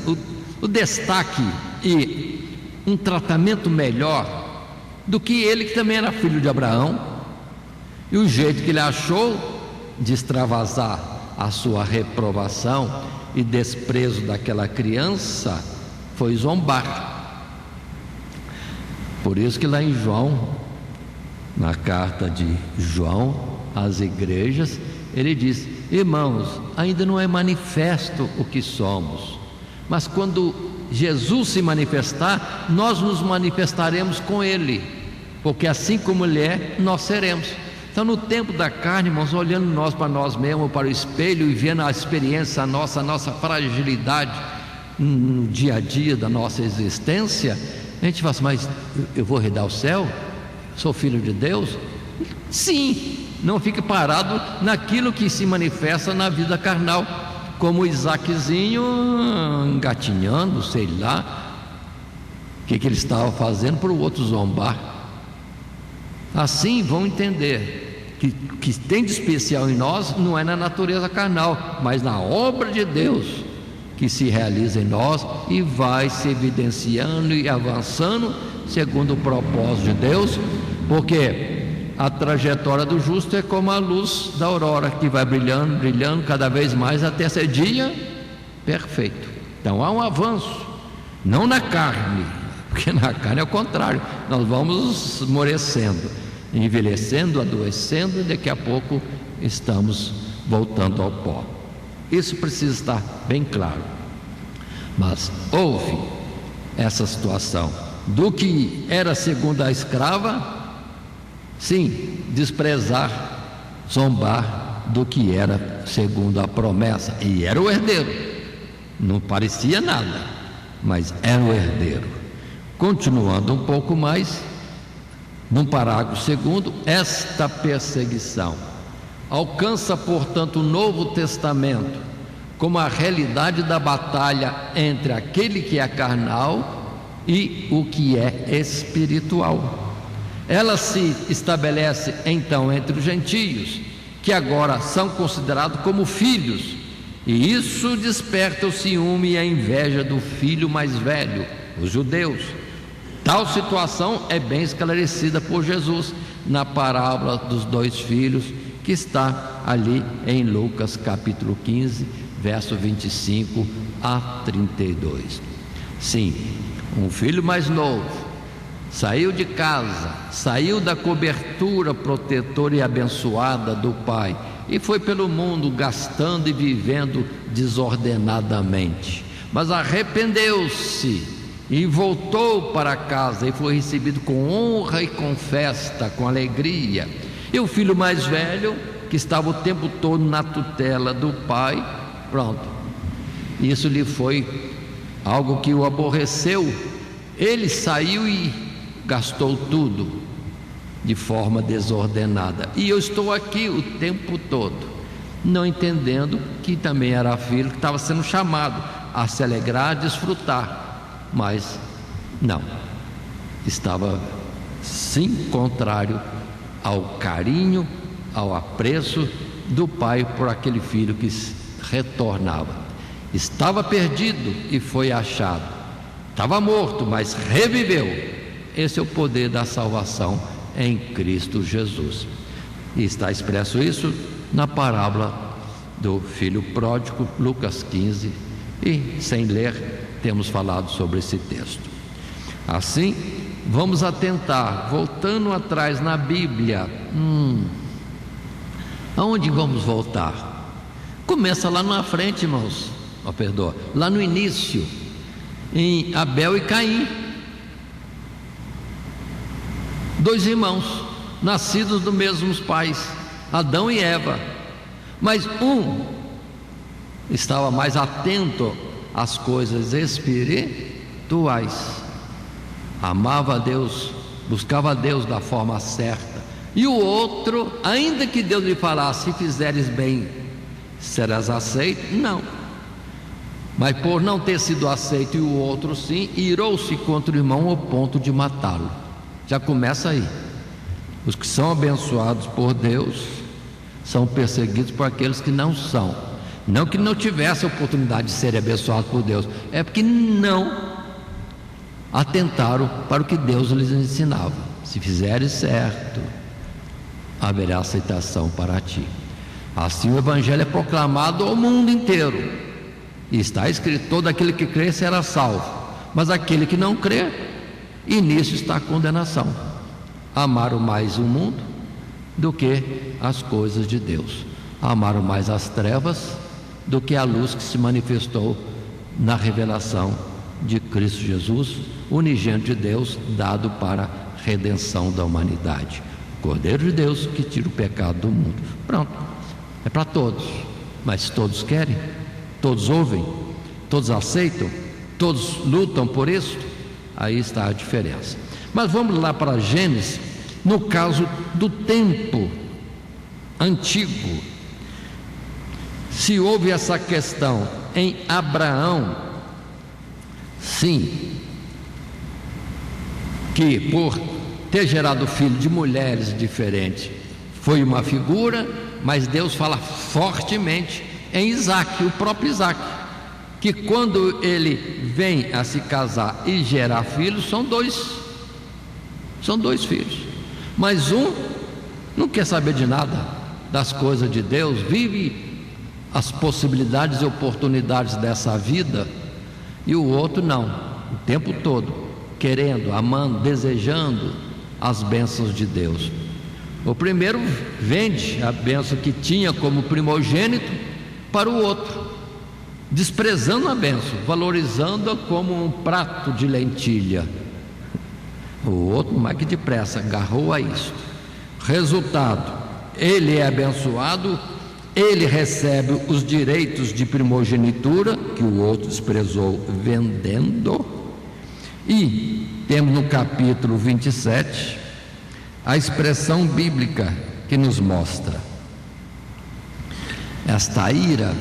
o destaque e um tratamento melhor do que ele, que também era filho de Abraão. E o jeito que ele achou de extravasar a sua reprovação e desprezo daquela criança foi zombar. Por isso que lá em João, na carta de João às igrejas, ele diz: irmãos, ainda não é manifesto o que somos, mas quando Jesus se manifestar, nós nos manifestaremos com ele, porque assim como ele é, nós seremos. Então, no tempo da carne, irmãos, olhando nós para nós mesmos, para o espelho, e vendo a experiência, a nossa fragilidade no dia a dia da nossa existência, a gente fala assim: mas eu vou herdar o céu? Sou filho de Deus? Sim, não fique parado naquilo que se manifesta na vida carnal, como o Isaaczinho engatinhando, sei lá, o que ele estava fazendo para o outro zombar. Assim vão entender que tem de especial em nós não é na natureza carnal, mas na obra de Deus que se realiza em nós e vai se evidenciando e avançando segundo o propósito de Deus, porque a trajetória do justo é como a luz da aurora, que vai brilhando, brilhando cada vez mais até ser dia perfeito. Então há um avanço, não na carne, porque na carne é o contrário, nós vamos esmorecendo, envelhecendo, adoecendo, e daqui a pouco estamos voltando ao pó. Isso precisa estar bem claro. Mas houve essa situação do que era segundo a escrava, sim, desprezar, zombar do que era segundo a promessa, e era o herdeiro, não parecia nada, mas era o herdeiro. Continuando um pouco mais, no parágrafo 2, esta perseguição alcança, portanto, o Novo Testamento como a realidade da batalha entre aquele que é carnal e o que é espiritual. Ela se estabelece então entre os gentios, que agora são considerados como filhos, e isso desperta o ciúme e a inveja do filho mais velho, os judeus. Tal situação é bem esclarecida por Jesus na parábola dos 2 filhos, que está ali em Lucas capítulo 15, verso 25 a 32. Sim, um filho mais novo saiu de casa, saiu da cobertura protetora e abençoada do pai e foi pelo mundo gastando e vivendo desordenadamente, mas arrependeu-se e voltou para casa e foi recebido com honra e com festa, com alegria. E o filho mais velho, que estava o tempo todo na tutela do pai, pronto, isso lhe foi algo que o aborreceu. Ele saiu e gastou tudo de forma desordenada, e eu estou aqui o tempo todo não entendendo que também era filho, que estava sendo chamado a se alegrar, a desfrutar, mas não, estava sim contrário ao carinho, ao apreço do pai por aquele filho que retornava. Estava perdido e foi achado, estava morto, mas reviveu. Esse é o poder da salvação em Cristo Jesus, e está expresso isso na parábola do filho pródigo, Lucas 15, e sem ler temos falado sobre esse texto. Assim, vamos atentar, voltando atrás na Bíblia. Aonde vamos voltar? Começa lá na frente, irmãos. Lá no início, em Abel e Caim, dois irmãos, nascidos dos mesmos pais, Adão e Eva, mas um estava mais atento às coisas espirituais, amava a Deus, buscava a Deus da forma certa, e o outro, ainda que Deus lhe falasse: se fizeres bem, serás aceito, não, mas por não ter sido aceito e o outro sim, irou-se contra o irmão ao ponto de matá-lo. Já começa aí. Os que são abençoados por Deus são perseguidos por aqueles que não são. Não que não tivesse a oportunidade de serem abençoados por Deus, é porque não atentaram para o que Deus lhes ensinava. Se fizeres certo, haverá aceitação para ti. Assim o Evangelho é proclamado ao mundo inteiro, e está escrito: todo aquele que crê será salvo, mas aquele que não crê, e nisso está a condenação: amaram mais o mundo do que as coisas de Deus, amaram mais as trevas do que a luz que se manifestou na revelação de Cristo Jesus, unigênito de Deus, dado para a redenção da humanidade, o Cordeiro de Deus que tira o pecado do mundo. Pronto, é para todos, mas todos querem, todos ouvem, todos aceitam, todos lutam por isso. Aí está a diferença. Mas vamos lá para Gênesis. No caso do tempo antigo, se houve essa questão em Abraão, sim, que por ter gerado filho de mulheres diferentes foi uma figura, mas Deus fala fortemente em Isaac, o próprio Isaac, que quando ele vem a se casar e gerar filhos, são dois filhos, mas um não quer saber de nada das coisas de Deus, vive as possibilidades e oportunidades dessa vida, e o outro não, o tempo todo querendo, amando, desejando as bênçãos de Deus. O primeiro vende a bênção que tinha como primogênito para o outro, desprezando a bênção, valorizando-a como um prato de lentilha. O outro, mais que depressa, agarrou a isso. Resultado: ele é abençoado, ele recebe os direitos de primogenitura que o outro desprezou vendendo. E temos no capítulo 27 a expressão bíblica que nos mostra esta ira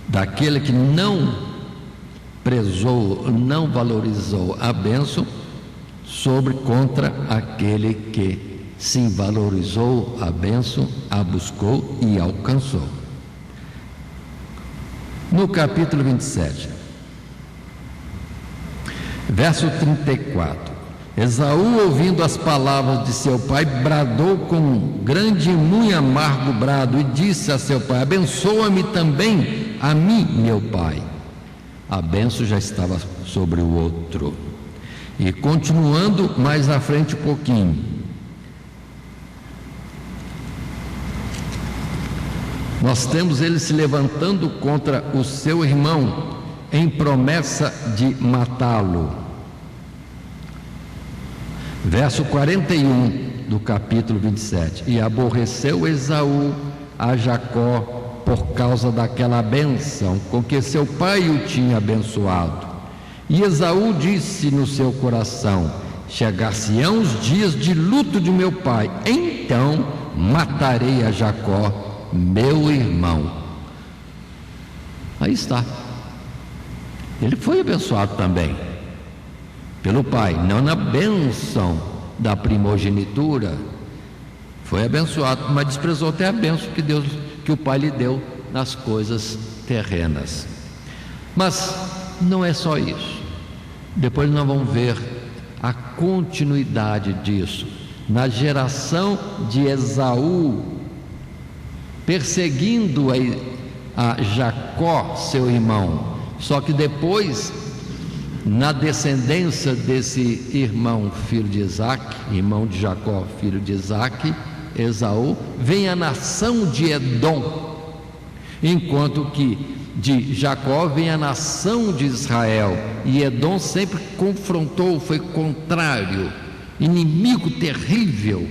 daquele que não prezou, não valorizou a bênção contra aquele que sim valorizou a bênção, a buscou e alcançou. No capítulo 27, verso 34, Esaú, ouvindo as palavras de seu pai, bradou com um grande e muito amargo brado e disse a seu pai: abençoa-me também a mim, meu pai. A bênção já estava sobre o outro. E continuando mais à frente um pouquinho, nós temos ele se levantando contra o seu irmão em promessa de matá-lo. Verso 41 do capítulo 27. E aborreceu Esaú a Jacó por causa daquela bênção com que seu pai o tinha abençoado. E Esaú disse no seu coração: chegar-se-ão os dias de luto de meu pai, então matarei a Jacó, meu irmão. Aí está. Ele foi abençoado também pelo pai, não na bênção da primogenitura, foi abençoado, mas desprezou até a bênção que o pai lhe deu nas coisas terrenas. Mas não é só isso. Depois nós vamos ver a continuidade disso na geração de Esaú, perseguindo a Jacó, seu irmão. Só que depois, na descendência desse irmão, filho de Isaac, irmão de Jacó, filho de Isaac, Esaú, vem a nação de Edom, enquanto que de Jacó vem a nação de Israel, e Edom sempre confrontou, foi contrário, inimigo terrível,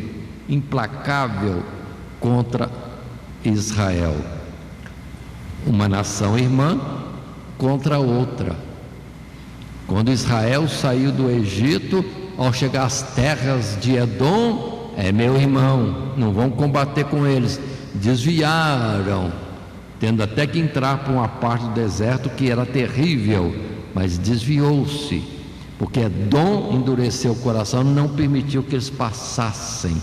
implacável contra Israel. Uma nação irmã contra outra. Quando Israel saiu do Egito, ao chegar às terras de Edom, é meu irmão, não vão combater com eles. Desviaram, tendo até que entrar por uma parte do deserto que era terrível, mas desviou-se, porque Edom endureceu o coração, não permitiu que eles passassem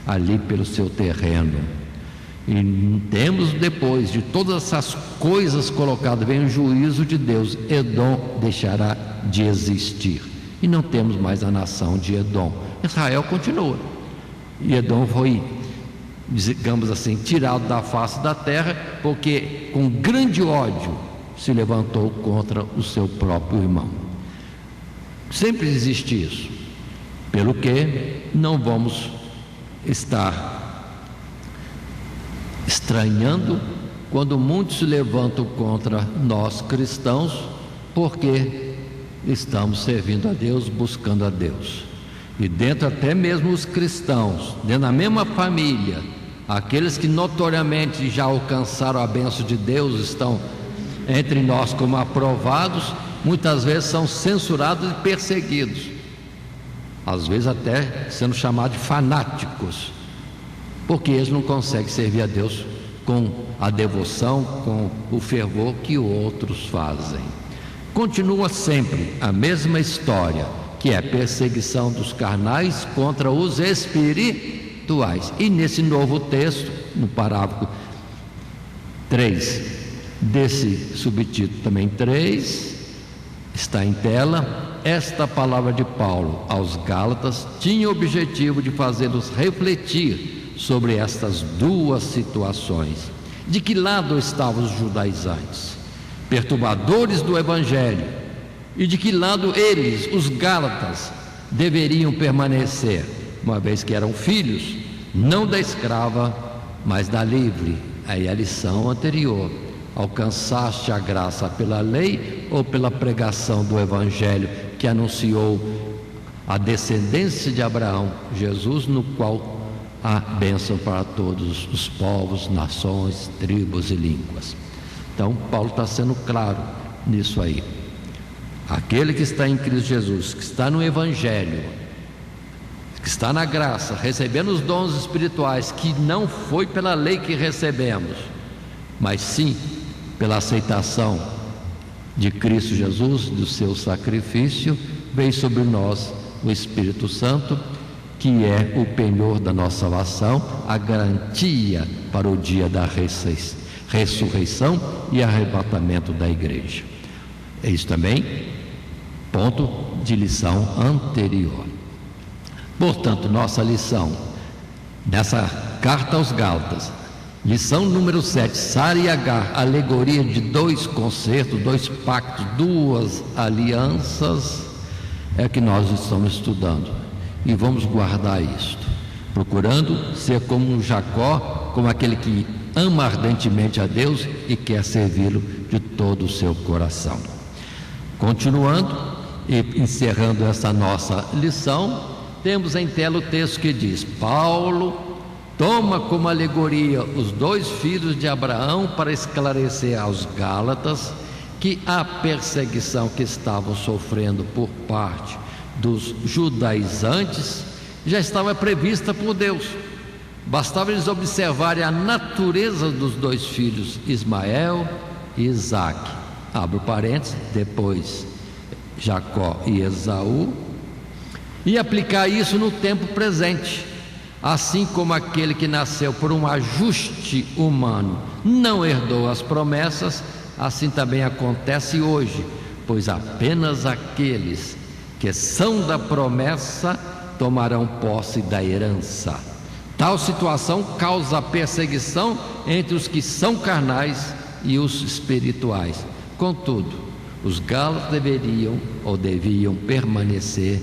ali pelo seu terreno. E temos, depois de todas essas coisas colocadas, vem o juízo de Deus. Edom deixará de existir, e não temos mais a nação de Edom. Israel continua, e Edom foi, digamos assim, tirado da face da terra, porque com grande ódio se levantou contra o seu próprio irmão. Sempre existe isso, pelo que não vamos estar estranhando quando muitos se levantam contra nós cristãos, porque estamos servindo a Deus, buscando a Deus. E dentro até mesmo os cristãos, dentro da mesma família, aqueles que notoriamente já alcançaram a bênção de Deus, estão entre nós como aprovados, muitas vezes são censurados e perseguidos, às vezes até sendo chamados de fanáticos, porque eles não conseguem servir a Deus com a devoção, com o fervor que outros fazem. Continua sempre a mesma história, que é a perseguição dos carnais contra os espirituais. E nesse novo texto, no parágrafo 3 desse subtítulo também 3, está em tela. Esta palavra de Paulo aos Gálatas tinha o objetivo de fazê-los refletir sobre estas duas situações. De que lado estavam os judaizantes, perturbadores do Evangelho, e de que lado eles, os Gálatas, deveriam permanecer, uma vez que eram filhos, não da escrava, mas da livre? Aí a lição anterior: alcançaste a graça pela lei ou pela pregação do Evangelho, que anunciou a descendência de Abraão, Jesus, no qual a bênção para todos os povos, nações, tribos e línguas. Então Paulo está sendo claro nisso aí. Aquele que está em Cristo Jesus, que está no Evangelho, que está na graça, recebendo os dons espirituais, que não foi pela lei que recebemos, mas sim pela aceitação de Cristo Jesus, do seu sacrifício, veio sobre nós o Espírito Santo, que é o penhor da nossa salvação, a garantia para o dia da ressurreição e arrebatamento da igreja. É isso também, ponto de lição anterior. Portanto, nossa lição nessa carta aos Gálatas, lição número 7, Sara e Agar, alegoria de dois concertos, dois pactos, duas alianças, é que nós estamos estudando. E vamos guardar isto, procurando ser como Jacó, como aquele que ama ardentemente a Deus e quer servi-lo de todo o seu coração. Continuando e encerrando essa nossa lição, temos em tela o texto que diz: Paulo toma como alegoria os dois filhos de Abraão para esclarecer aos Gálatas que a perseguição que estavam sofrendo por parte dos judaizantes já estava prevista por Deus. Bastava eles observarem a natureza dos dois filhos, Ismael e Isaque, abre parênteses, depois Jacó e Esaú, e aplicar isso no tempo presente. Assim como aquele que nasceu por um ajuste humano não herdou as promessas, assim também acontece hoje, pois apenas aqueles que são da promessa tomarão posse da herança. Tal situação causa perseguição entre os que são carnais e os espirituais. Contudo, os gálatas deviam permanecer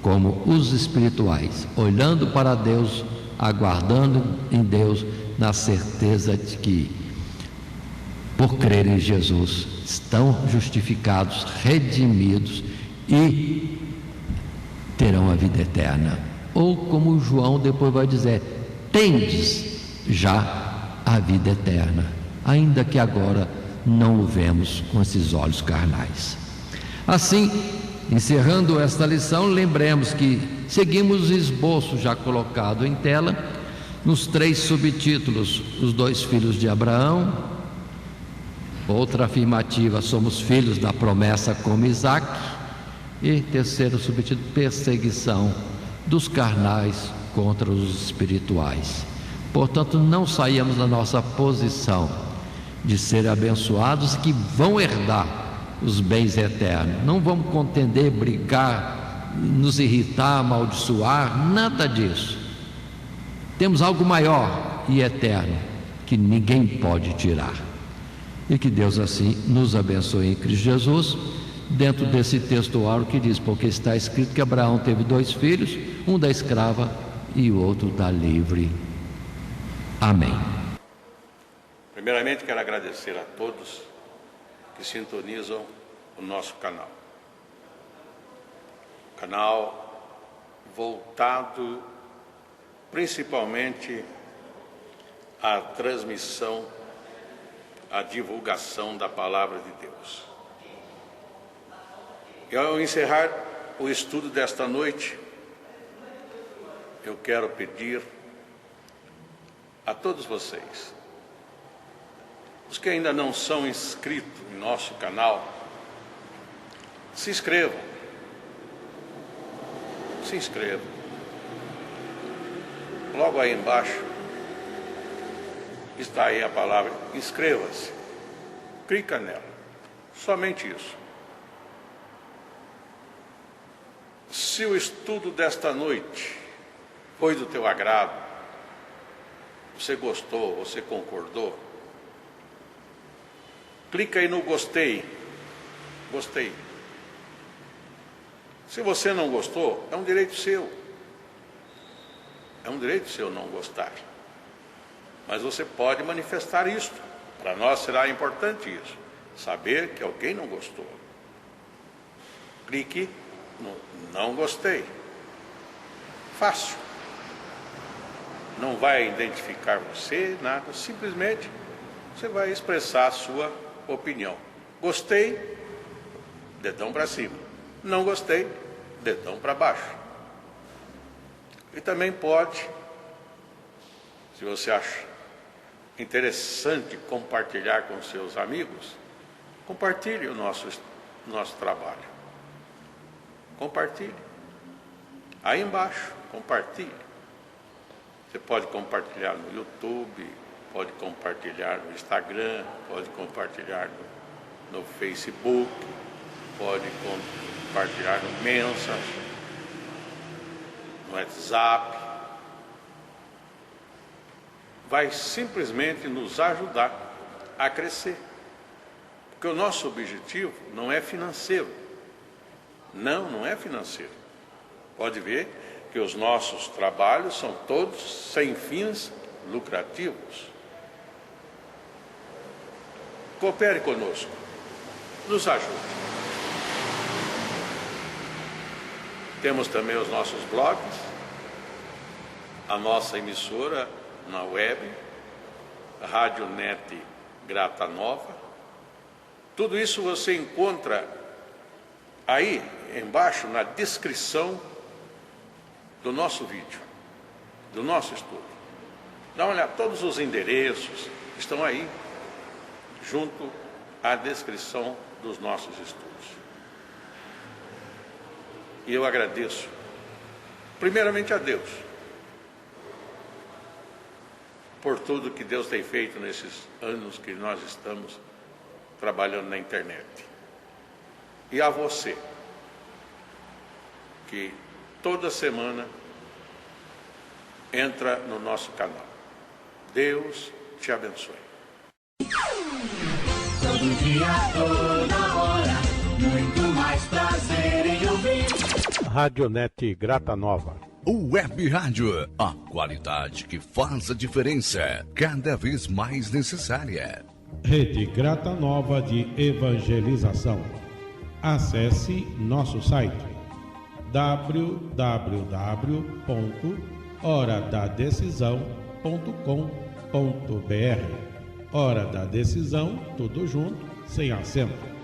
como os espirituais, olhando para Deus, aguardando em Deus, na certeza de que por crer em Jesus, estão justificados, redimidos e terão a vida eterna. Ou como João depois vai dizer, tendes já a vida eterna, ainda que agora não o vemos com esses olhos carnais. Assim, encerrando esta lição, lembremos que seguimos o esboço já colocado em tela, nos 3 subtítulos: os 2 filhos de Abraão, outra afirmativa, somos filhos da promessa como Isaac, e terceiro subtítulo, perseguição dos carnais contra os espirituais. Portanto, não saímos da nossa posição de ser abençoados que vão herdar os bens eternos. Não vamos contender, brigar, nos irritar, amaldiçoar, nada disso. Temos algo maior e eterno que ninguém pode tirar. E que Deus assim nos abençoe em Cristo Jesus, dentro desse textuário que diz, porque está escrito que Abraão teve 2 filhos, um da escrava e o outro da livre. Amém. Primeiramente quero agradecer a todos que sintonizam o nosso canal voltado principalmente à transmissão, à divulgação da palavra de Deus. E ao encerrar o estudo desta noite, eu quero pedir a todos vocês, os que ainda não são inscritos em nosso canal, se inscrevam. Se inscrevam. Logo aí embaixo está aí a palavra inscreva-se. Clica nela. Somente isso. Se o estudo desta noite foi do teu agrado, você gostou, você concordou, clica aí no gostei. Gostei. Se você não gostou, é um direito seu. É um direito seu não gostar. Mas você pode manifestar isso. Para nós será importante isso. Saber que alguém não gostou. Clique no não gostei. Fácil. Não vai identificar você, nada. Simplesmente você vai expressar a sua opinião. Gostei, dedão para cima. Não gostei, dedão para baixo. E também pode, se você acha interessante compartilhar com seus amigos, compartilhe o nosso trabalho. Compartilhe. Aí embaixo, compartilhe. Você pode compartilhar no YouTube, pode compartilhar no Instagram, pode compartilhar no Facebook, pode compartilhar no Messenger, no WhatsApp. Vai simplesmente nos ajudar a crescer. Porque o nosso objetivo não é financeiro. Não é financeiro. Pode ver que os nossos trabalhos são todos sem fins lucrativos. Coopere conosco. Nos ajude. Temos também os nossos blogs, a nossa emissora na web, Rádio Net Grata Nova. Tudo isso você encontra aí embaixo na descrição do nosso vídeo, do nosso estudo. Dá uma olhada, todos os endereços estão aí, junto à descrição dos nossos estudos. E eu agradeço, primeiramente a Deus, por tudo que Deus tem feito nesses anos que nós estamos trabalhando na internet. E a você, que toda semana entra no nosso canal. Deus te abençoe. Todo dia, toda hora, muito mais prazer em ouvir. Radionet Grata Nova. Web Rádio, a qualidade que faz a diferença, cada vez mais necessária. Rede Grata Nova de Evangelização. Acesse nosso site www.horadadecisão.com.br. Hora da Decisão, tudo junto, sem acento.